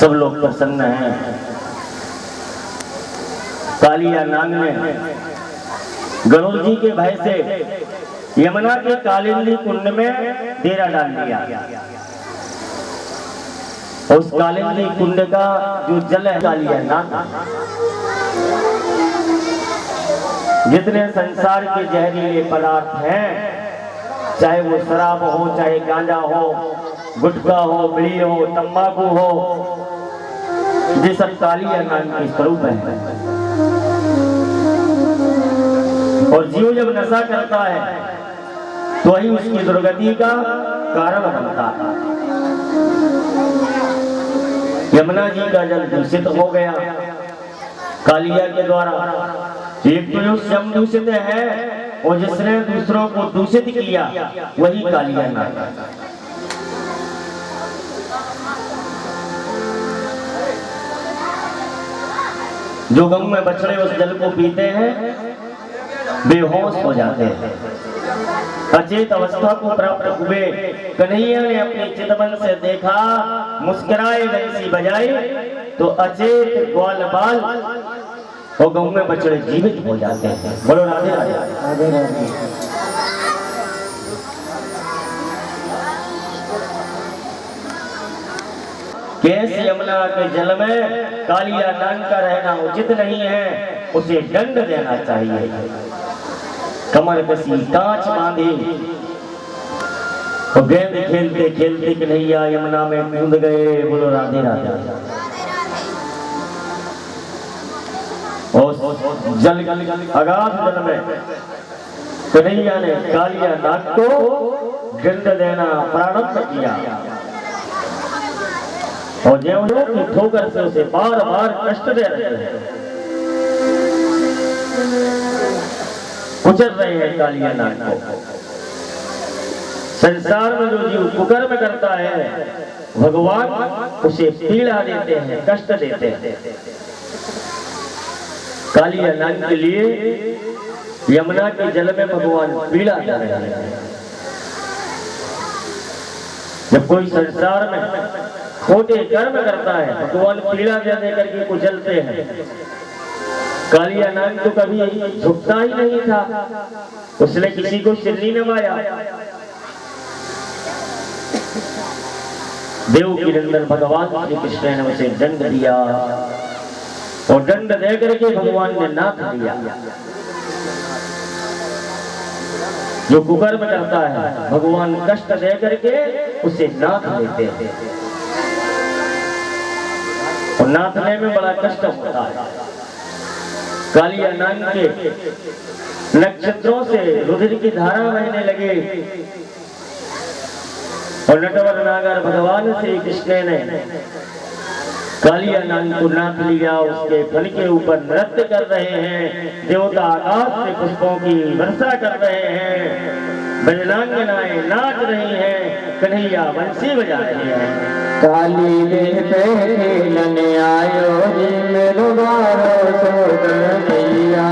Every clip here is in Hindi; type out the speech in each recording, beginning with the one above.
सब लोग प्रसन्न हैं। कालिया नाग ने गरुड़ जी के भय से यमुना के कालिंदी कुंड में डेरा डाल दिया। उस कालिंदी कुंड का जो जल है कालिया नाग, जितने संसार के जहरीले पदार्थ हैं, चाहे वो शराब हो, चाहे गांजा हो, गुटखा हो, बीड़ी हो, तंबाकू हो, ये सब कालिया नाग के स्वरूप है। और जीव जब नशा करता है तो वही उसकी दुर्गति का कारण बनता है। यमुना जी का जल दूषित हो गया कालिया के द्वारा। एक तो स्वयं दूषित है और जिसने दूसरों को दूषित किया वही कालिया नाग। जो गऊ में बछड़े उस जल को पीते हैं बेहोश हो जाते हैं, अचेत अवस्था को प्राप्त हुए। कन्हैया ने अपने चितवन से देखा, मुस्कुराए बंसी बजाई तो अचेत ग्वाल बाल और गऊ में बछड़े जीवित हो जाते हैं। बोलो राधे राधे। कैसे यमुना के जल में कालिया नाग का रहना उचित नहीं है, उसे दंड देना चाहिए। कमर कसी कांच बांधे और गेंद खेलते खेलते कन्हैया यमुना में कूद गए। बोलो राधे राधे। और जल अगाध जल में कन्हैया ने कालिया नाग को दंड देना प्रारंभ किया और देवलों की ठोकर से उसे बार बार कष्ट दे रहे हैं, कुचल रहे हैं कालिया नाग को। संसार में जो जीव कुकर्म करता है भगवान उसे पीड़ा देते हैं, कष्ट देते हैं। कालिया नाग के लिए यमुना के जल में भगवान पीड़ा दे रहे हैं। जब कोई संसार में खोटे कर्म करता है भगवान पीड़ा दे करके कुचलते हैं। कालिया नाग तो कभी झुकता ही नहीं था, उसने किसी को सिर नहीं नवाया। देव की नंदन भगवान श्री कृष्ण ने उसे दंड दिया और दंड दे करके भगवान ने नाथ दिया। जो कुकर्म करता है भगवान कष्ट दे करके उसे नाथ लेते हैं और नाथने में बड़ा कष्ट होता है। कालिया नाग के नक्षत्रों से रुधिर की धारा बहने लगे और नटवर नागर भगवान श्री कृष्ण ने कालिया नाग को नाथ लिया। उसके फल के ऊपर नृत्य कर रहे हैं, देवता आकाश से पुष्पों की वर्षा कर रहे हैं, बजनांगनाएं नाच रही हैं, कन्हैया बंसी बजा रहे हैं। काली खेलन आयो जी मेलो बारो सो कन्हैया।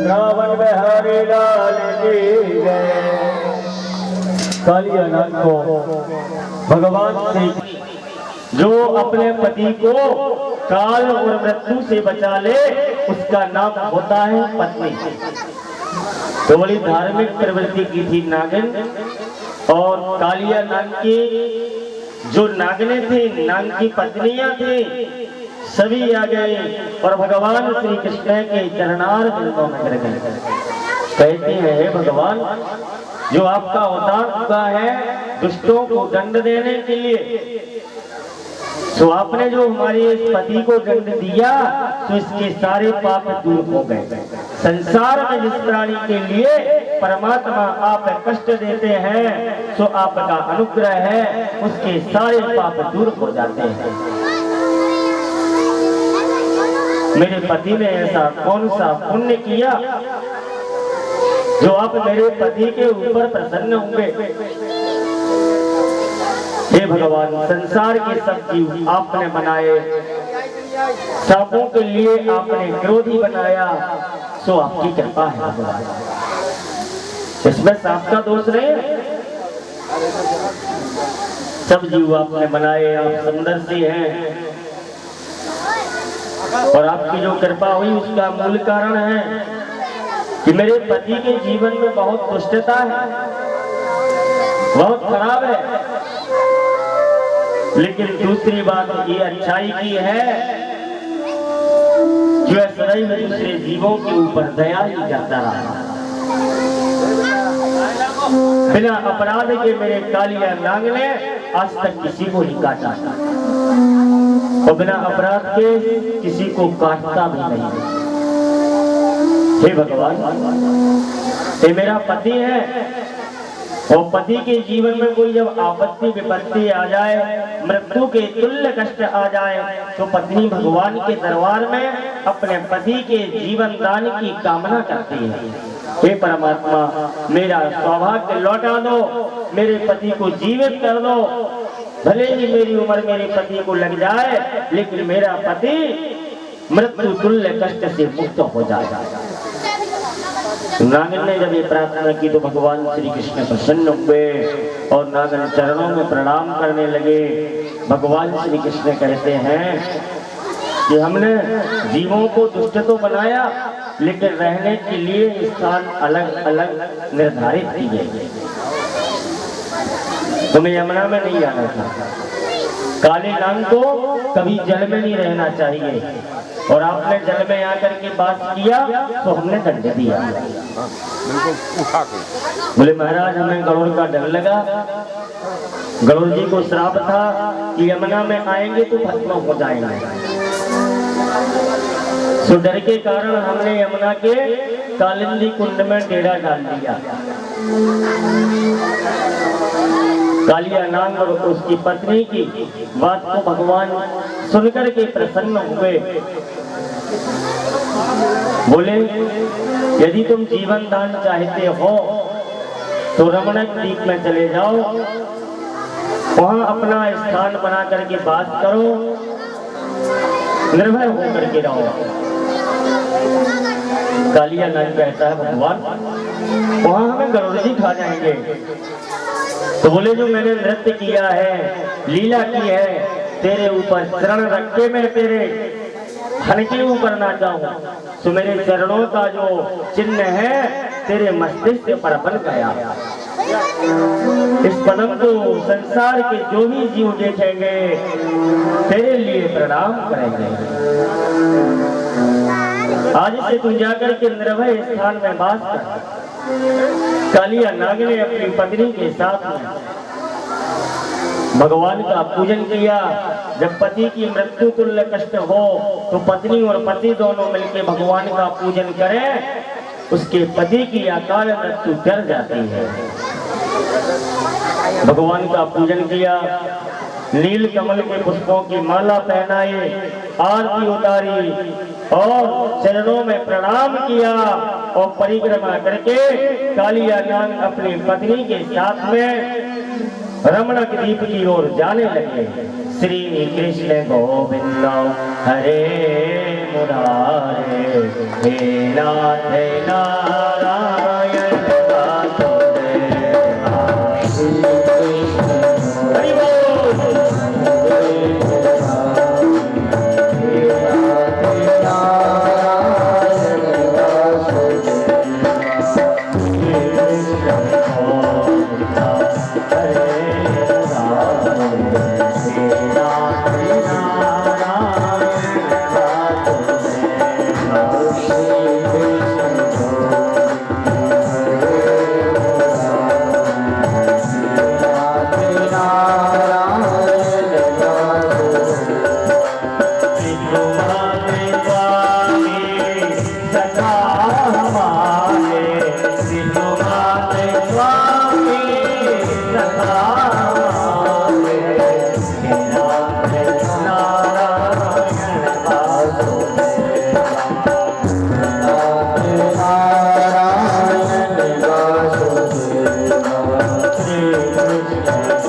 रावण बिहारी लाल की जय। कालिया नाग को भगवान श्री जो अपने पति को काल और मृत्यु से बचा ले उसका नाम होता है पत्नी। तो बड़ी धार्मिक प्रवृत्ति की थी नागिन, और कालिया नाग की जो नागिने थी, नाग की पत्नियां थी, सभी आ गए और भगवान श्री कृष्ण के चरणार बिंदों में गिर गए। कहते हैं हे भगवान, जो आपका अवतार हुआ है दुष्टों को दंड देने के लिए, तो आपने जो हमारे इस पति को दंड दिया तो इसके सारे पाप दूर हो गए। संसार में जिस प्राणी के लिए परमात्मा आप कष्ट देते हैं तो आपका अनुग्रह है, उसके सारे पाप दूर हो जाते हैं। मेरे पति ने ऐसा कौन सा पुण्य किया जो आप मेरे पति के ऊपर प्रसन्न होंगे। हे भगवान, संसार के सब जीव आपने बनाए, सांपों के लिए आपने क्रोधी बनाया, सो आपकी कृपा है भगवान। इसमें सांप का दोष नहीं है, सब जीव आपने बनाए, आप सुंदर से हैं, और आपकी जो कृपा हुई उसका मूल कारण है कि मेरे पति के जीवन में बहुत दुष्टता है, बहुत खराब है। लेकिन दूसरी बात ये अच्छाई की है जो सदैव दूसरे जीवों के ऊपर दया ही जाता रहा। बिना अपराध के मेरे कालिया नाग ने आज तक किसी को नहीं काटा, और बिना अपराध के किसी को काटता भी नहीं। हे भगवान, ये मेरा पति है, और पति के जीवन में कोई जब आपत्ति विपत्ति आ जाए, मृत्यु के तुल्य कष्ट आ जाए, तो पत्नी भगवान के दरबार में अपने पति के जीवन दान की कामना करती है। हे परमात्मा, मेरा सौभाग्य लौटा दो, मेरे पति को जीवित कर दो। भले ही मेरी उम्र मेरे पति को लग जाए, लेकिन मेरा पति मृत्यु तुल्य कष्ट से मुक्त हो जाए। नागिन ने जब ये प्रार्थना की तो भगवान श्री कृष्ण प्रसन्न हुए और नागिन चरणों में प्रणाम करने लगे। भगवान श्री कृष्ण कहते हैं कि हमने जीवों को दुष्ट तो बनाया, लेकिन रहने के लिए स्थान अलग अलग निर्धारित किए। तुम्हें यमुना में नहीं आना था, काले नाग को कभी जल में नहीं रहना चाहिए, और आपने जल में आकर के बात किया तो हमने दंड दिया। बोले महाराज, हमें गरुड़ का डर लगा, गरुड़ जी को श्राप था कि यमुना में आएंगे तो भस्म हो जाएंगे। सो डर के कारण हमने यमुना के कालिंदी कुंड में डेरा डाल दिया। कालिया नाग और उसकी पत्नी की बात को भगवान सुनकर के प्रसन्न हुए। बोले, यदि तुम जीवन दान चाहते हो तो रमणक द्वीप में चले जाओ, वहां अपना स्थान बना करके बात करो, निर्भय होकर के रहो। कालिया नाग कहता है भगवान, वहां हमें गरुड़ जी खा जाएंगे। तो बोले, जो मैंने नृत्य किया है, लीला की है, तेरे ऊपर शरण रख के मैं तेरे धन के ऊपर ना जाऊं, तो मेरे चरणों का जो चिन्ह है तेरे मस्तिष्क पर बन गया। इस पदम को संसार के जो भी जीव देखेंगे तेरे लिए प्रणाम करेंगे। आज से तुम जाकर के निर्भय स्थान में वास कर। कालिया नाग ने अपनी पत्नी के साथ में भगवान का पूजन किया। जब पति की मृत्यु तुल्य कष्ट हो तो पत्नी और पति दोनों मिलकर भगवान का पूजन करें, उसके पति की अकाल मृत्यु डर जाती है। भगवान का पूजन किया, नील कमल के पुष्पों की माला पहनाई, आरती उतारी और चरणों में प्रणाम किया और परिक्रमा करके कालिया नाग अपनी पत्नी के साथ में रमणक द्वीप की ओर जाने लगे। श्री कृष्ण गोविंद हरे मुरारे, हे नाथ नारायण Krishna